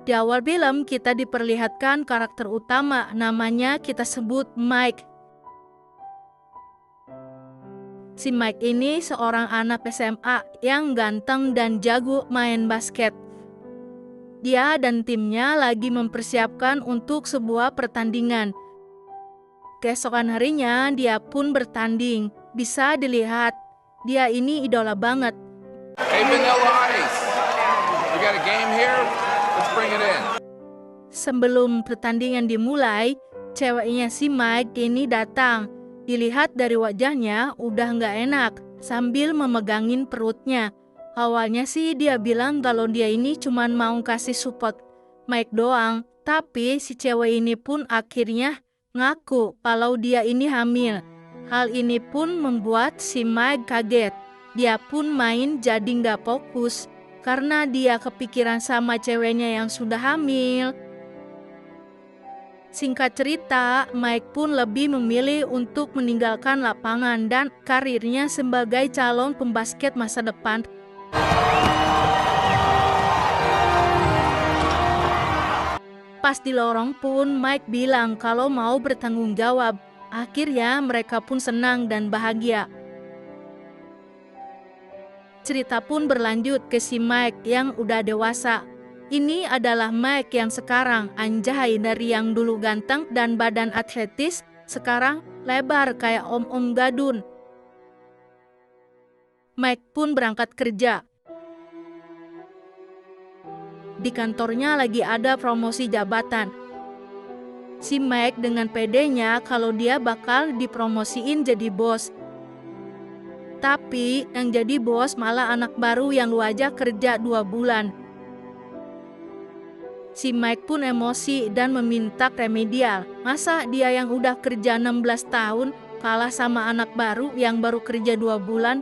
Di awal film kita diperlihatkan karakter utama, namanya kita sebut Mike. Si Mike ini seorang anak SMA yang ganteng dan jago main basket. Dia dan timnya lagi mempersiapkan untuk sebuah pertandingan. Keesokan harinya dia pun bertanding. Bisa dilihat, dia ini idola banget. Hey Vanilla Ice, we got a game here, let's bring it in. Sebelum pertandingan dimulai, ceweknya si Mike ini datang. Dilihat dari wajahnya udah nggak enak sambil memegangin perutnya. Awalnya sih dia bilang kalau dia ini cuman mau kasih support Mike doang. Tapi si cewek ini pun akhirnya ngaku kalau dia ini hamil. Hal ini pun membuat si Mike kaget. Dia pun main jadi nggak fokus karena dia kepikiran sama ceweknya yang sudah hamil. Singkat cerita, Mike pun lebih memilih untuk meninggalkan lapangan dan karirnya sebagai calon pembasket masa depan. Pas di lorong pun Mike bilang kalau mau bertanggung jawab. Akhirnya mereka pun senang dan bahagia. Cerita pun berlanjut ke si Mike yang udah dewasa. Ini adalah Mike yang sekarang, anjay, dari yang dulu ganteng dan badan atletis, sekarang lebar kayak om-om gadun. Mike pun berangkat kerja. Di kantornya lagi ada promosi jabatan. Si Mike dengan pedenya kalau dia bakal dipromosiin jadi bos. Tapi yang jadi bos malah anak baru yang lu aja kerja 2 bulan. Si Mike pun emosi dan meminta remedial. Masa dia yang udah kerja 16 tahun kalah sama anak baru yang baru kerja 2 bulan?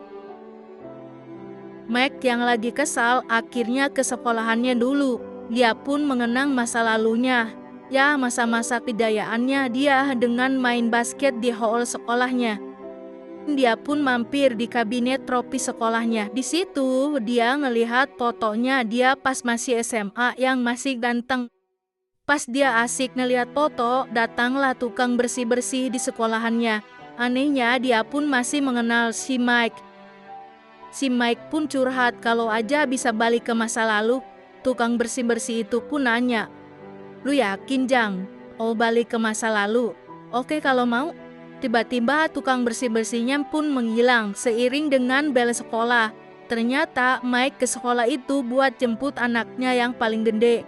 Mike yang lagi kesal akhirnya ke sekolahannya dulu. Dia pun mengenang masa lalunya. Ya, masa-masa kejayaannya dia dengan main basket di hall sekolahnya. Dia pun mampir di kabinet trofi sekolahnya. Di situ dia ngelihat fotonya dia pas masih SMA yang masih ganteng. Pas dia asik ngelihat foto, datanglah tukang bersih-bersih di sekolahannya. Anehnya dia pun masih mengenal si Mike. Si Mike pun curhat kalau aja bisa balik ke masa lalu. Tukang bersih-bersih itu pun nanya, "Lu yakin, Jang? Mau balik ke masa lalu?" "Oke kalau mau." Tiba-tiba tukang bersih-bersihnya pun menghilang seiring dengan bel sekolah. Ternyata Mike ke sekolah itu buat jemput anaknya yang paling gede.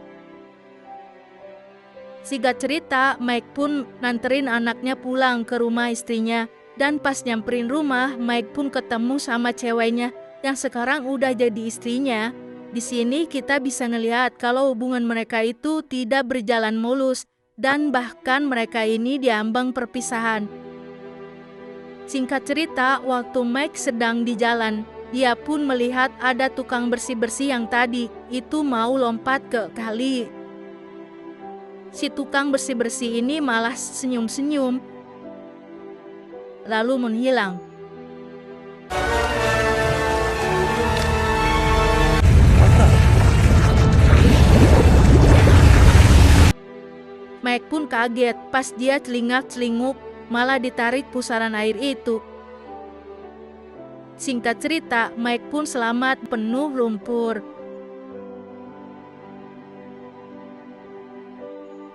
Singkat cerita, Mike pun nganterin anaknya pulang ke rumah istrinya. Dan pas nyamperin rumah, Mike pun ketemu sama ceweknya yang sekarang udah jadi istrinya. Di sini kita bisa ngelihat kalau hubungan mereka itu tidak berjalan mulus. Dan bahkan mereka ini diambang perpisahan. Singkat cerita, waktu Mike sedang di jalan, dia pun melihat ada tukang bersih-bersih yang tadi itu mau lompat ke kali. Si tukang bersih-bersih ini malah senyum-senyum, lalu menghilang. Mike pun kaget pas dia celingak-celinguk malah ditarik pusaran air itu. Singkat cerita, Mike pun selamat penuh lumpur.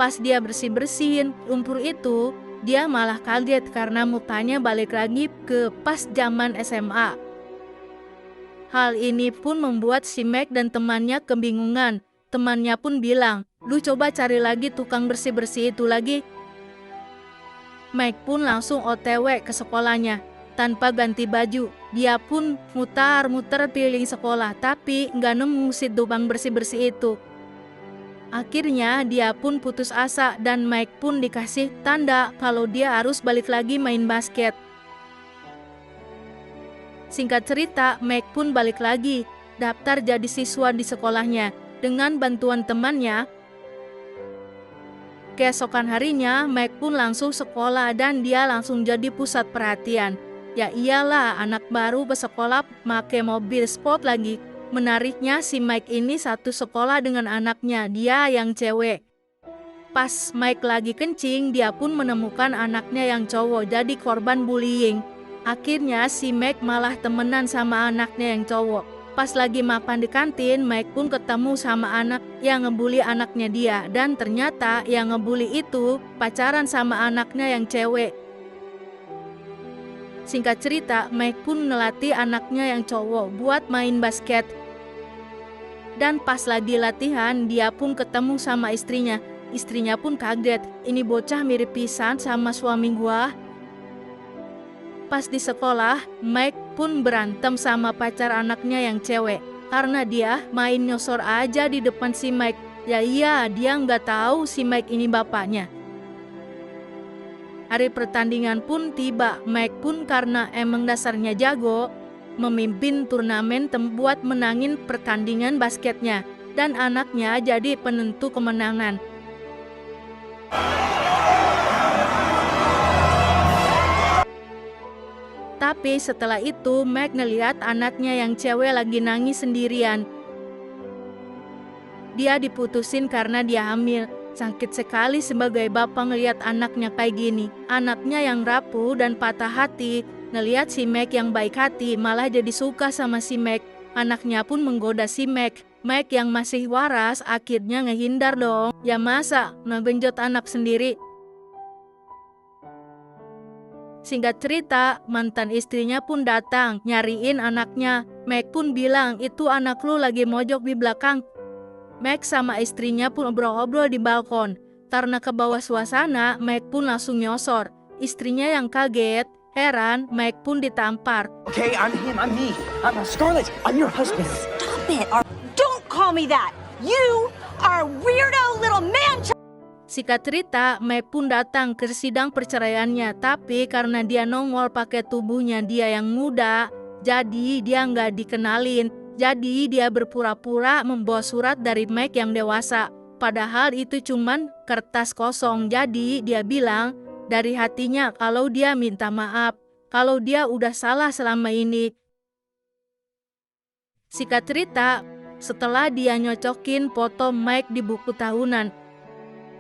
Pas dia bersih-bersihin lumpur itu, dia malah kaget karena mukanya balik lagi ke pas zaman SMA. Hal ini pun membuat si Mike dan temannya kebingungan. Temannya pun bilang, "Lu coba cari lagi tukang bersih-bersih itu lagi." Mike pun langsung OTW ke sekolahnya. Tanpa ganti baju, dia pun mutar-mutar keliling sekolah, tapi nggak nemu si tukang bersih-bersih itu. Akhirnya dia pun putus asa dan Mike pun dikasih tanda kalau dia harus balik lagi main basket. Singkat cerita, Mike pun balik lagi, daftar jadi siswa di sekolahnya. Dengan bantuan temannya, keesokan harinya, Mike pun langsung sekolah dan dia langsung jadi pusat perhatian. Ya iyalah, anak baru bersekolah make mobil sport lagi. Menariknya si Mike ini satu sekolah dengan anaknya, dia yang cewek. Pas Mike lagi kencing, dia pun menemukan anaknya yang cowok jadi korban bullying. Akhirnya si Mike malah temenan sama anaknya yang cowok. Pas lagi makan di kantin, Mike pun ketemu sama anak yang ngebully anaknya dia. Dan ternyata yang ngebully itu pacaran sama anaknya yang cewek. Singkat cerita, Mike pun ngelatih anaknya yang cowok buat main basket. Dan pas lagi latihan, dia pun ketemu sama istrinya. Istrinya pun kaget, ini bocah mirip pisan sama suami gua. Pas di sekolah, Mike pun berantem sama pacar anaknya yang cewek. Karena dia main nyosor aja di depan si Mike. Ya iya, dia nggak tahu si Mike ini bapaknya. Hari pertandingan pun tiba. Mike pun karena emang dasarnya jago, memimpin turnamen buat menangin pertandingan basketnya. Dan anaknya jadi penentu kemenangan. Tapi setelah itu Mike ngeliat anaknya yang cewek lagi nangis sendirian. Dia diputusin karena dia hamil. Sakit sekali sebagai bapak ngeliat anaknya kayak gini. Anaknya yang rapuh dan patah hati, ngeliat si Mike yang baik hati malah jadi suka sama si Mike. Anaknya pun menggoda si Mike. Mike yang masih waras akhirnya ngehindar dong. Ya masa ngebenjot anak sendiri. Singkat cerita, mantan istrinya pun datang nyariin anaknya. Mike pun bilang, itu anak lu lagi mojok di belakang. Mike sama istrinya pun obrol-obrol di balkon. Karena ke bawah suasana, Mike pun langsung nyosor. Istrinya yang kaget, heran, Mike pun ditampar. Okay, I'm him, I'm me. I'm Scarlett, I'm your husband. Stop it! Don't call me that! You are a weirdo little man. Singkat cerita, Mike pun datang ke sidang perceraiannya, tapi karena dia nongol pakai tubuhnya dia yang muda, jadi dia nggak dikenalin. Jadi dia berpura-pura membawa surat dari Mike yang dewasa. Padahal itu cuman kertas kosong. Jadi dia bilang dari hatinya kalau dia minta maaf, kalau dia udah salah selama ini. Singkat cerita, setelah dia nyocokin foto Mike di buku tahunan,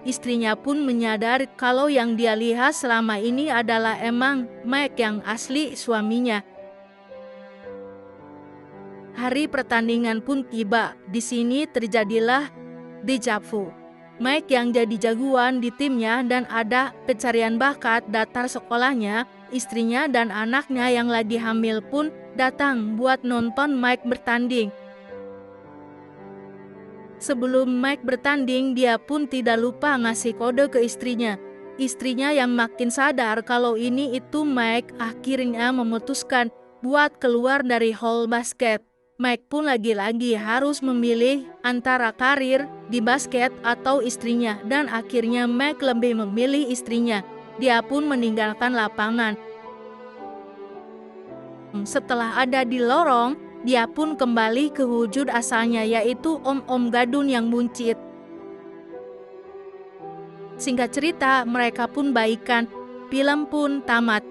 istrinya pun menyadari kalau yang dia lihat selama ini adalah emang Mike yang asli suaminya. Hari pertandingan pun tiba. Di sini terjadilah deja vu. Mike yang jadi jagoan di timnya dan ada pencarian bakat datar sekolahnya, istrinya dan anaknya yang lagi hamil pun datang buat nonton Mike bertanding. Sebelum Mike bertanding, dia pun tidak lupa ngasih kode ke istrinya. Istrinya yang makin sadar kalau ini itu Mike akhirnya memutuskan buat keluar dari hall basket. Mike pun lagi-lagi harus memilih antara karir di basket atau istrinya, dan akhirnya Mike lebih memilih istrinya. Dia pun meninggalkan lapangan. Setelah ada di lorong, dia pun kembali ke wujud asalnya, yaitu om-om gadun yang buncit. Singkat cerita, mereka pun baikan. Film pun tamat.